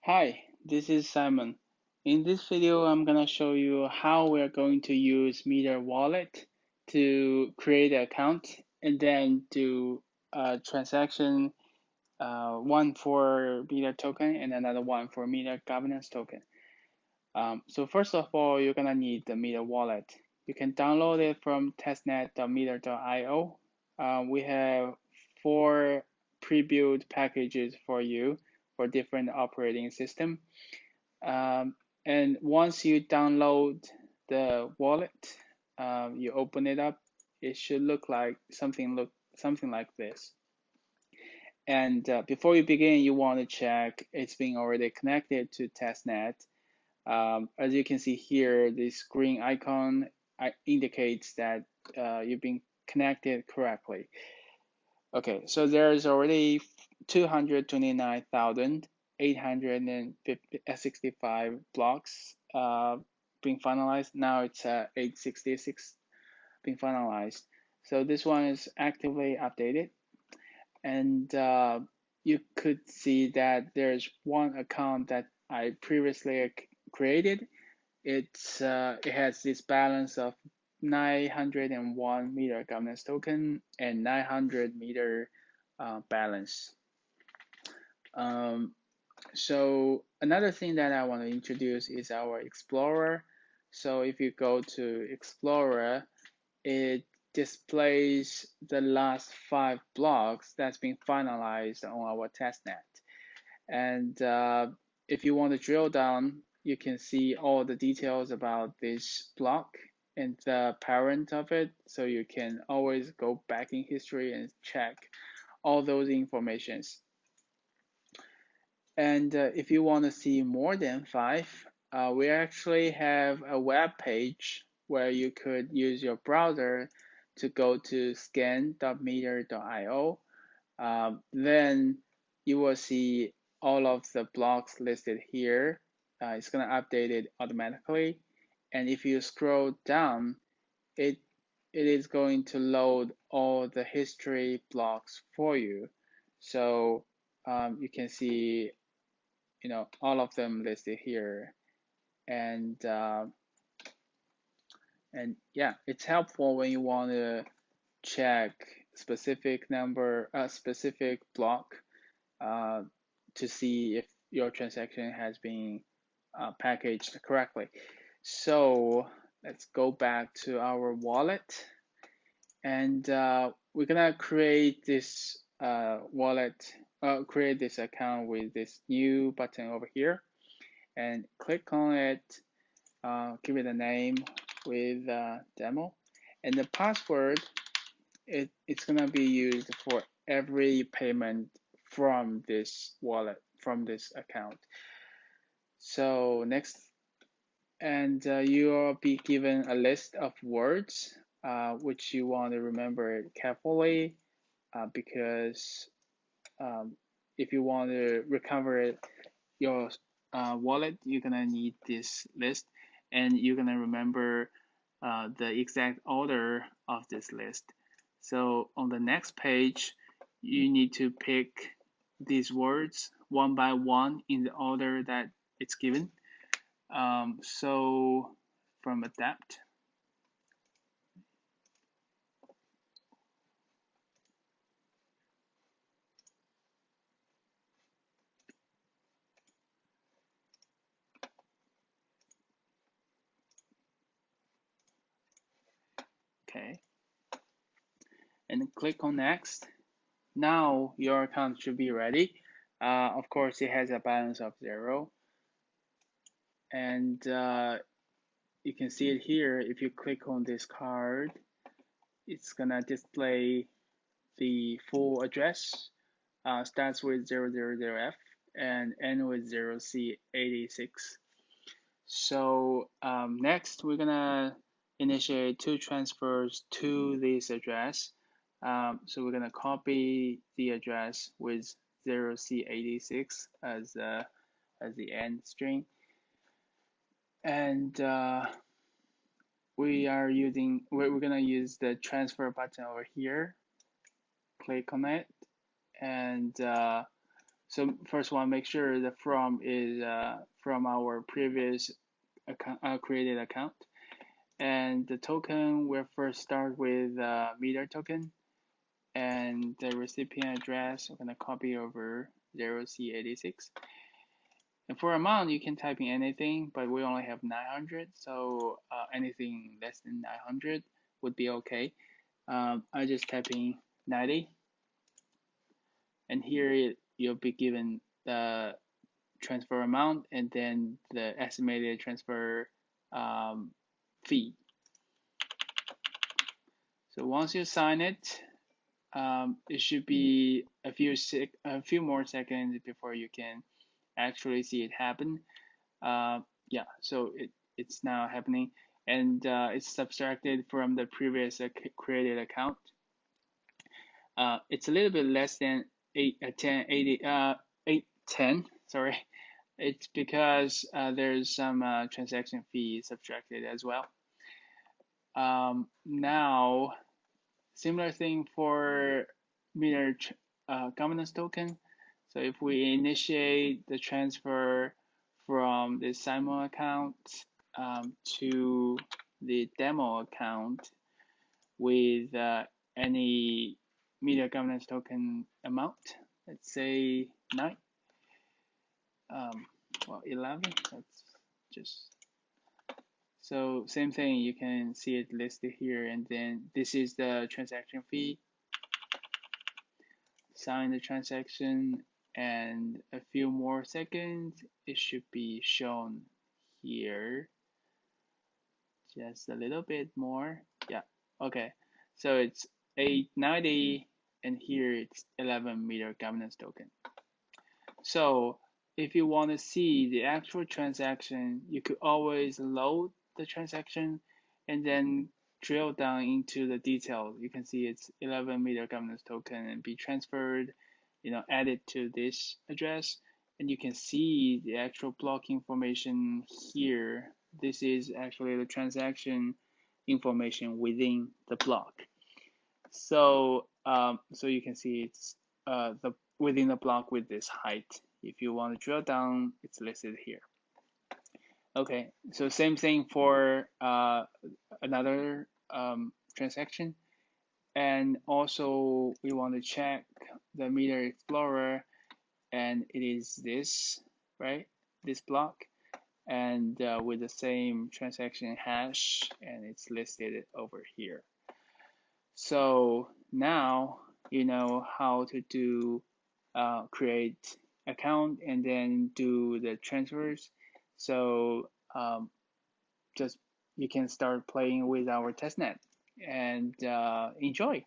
Hi, this is Simon. In this video, I'm gonna show you how we're going to use Meter Wallet to create an account and then do a transaction, one for Meter token and another one for Meter governance token. So first of all, you're gonna need the Meter Wallet. You can download it from testnet.meter.io. We have 4 pre-built packages for you for different operating system. And once you download the wallet, you open it up, it should look like something like this. And before you begin, you want to check it's being already connected to testnet. As you can see here, this green icon indicates that you've been connected correctly. Okay, so there's already 229,865 blocks being finalized. Now it's 866 being finalized. So this one is actively updated, and you could see that there's one account that I previously created. It has this balance of 901 meter governance token and 900 meter balance. Um, so another thing that I want to introduce is our Explorer. So if you go to Explorer, it displays the last 5 blocks that's been finalized on our testnet. And if you want to drill down, you can see all the details about this block and the parent of it. So you can always go back in history and check all those informations. And if you want to see more than 5, we actually have a web page where you could use your browser to go to scan.meter.io. Then you will see all of the blocks listed here. It's going to update it automatically. And if you scroll down, it is going to load all the history blocks for you. So you can see, all of them listed here. And yeah, it's helpful when you want to check specific block to see if your transaction has been packaged correctly. So let's go back to our wallet, and we're gonna create this create this account with this new button over here, and click on it. Give it a name with demo, and the password it's gonna be used for every payment from this wallet, from this account. So next, and you'll be given a list of words which you want to remember carefully because if you want to recover your wallet, you're gonna need this list, and you're gonna remember the exact order of this list. So on the next page, you need to pick these words one by one in the order that it's given. So from adapt, okay, and click on next. Now your account should be ready. Of course, it has a balance of 0, and you can see it here. If you click on this card, it's gonna display the full address. Starts with 000F and end with 0C86. So next, we're gonna initiate 2 transfers to this address. So we're gonna copy the address with 0C86 as the end string, and we're gonna use the transfer button over here. Click on it, and So first one, make sure the from is from our previous created account. And the token will first start with meter token, and the recipient address I'm gonna copy over 0C86. And for amount, you can type in anything, but we only have 900, so anything less than 900 would be okay. I just type in 90, and here you'll be given the transfer amount and then the estimated transfer fee. So once you sign it, it should be a few more seconds before you can actually see it happen. Yeah, so it's now happening, and it's subtracted from the previous created account. It's a little bit less than 810. Sorry, it's because there's some transaction fee subtracted as well. Now, similar thing for meter governance token. So if we initiate the transfer from the Simon account to the demo account with any media governance token amount, let's say 9, well 11, let's just, so same thing, you can see it listed here, and then this is the transaction fee. Sign the transaction, and a few more seconds, it should be shown here. Just a little bit more. Yeah, okay. So it's 890, and here it's 11 meter governance token. So if you want to see the actual transaction, you could always load the transaction and then drill down into the details. You can see it's 11 meter governance token and be transferred, added to this address, and you can see the actual block information here. This is actually the transaction information within the block. So so you can see it's the within the block with this height. If you want to drill down, it's listed here. Okay, so same thing for another transaction. And also we want to check the meter explorer, and it is this, right? This block, and with the same transaction hash, and it's listed over here. So now you know how to do create account and then do the transfers. So just you can start playing with our testnet and enjoy.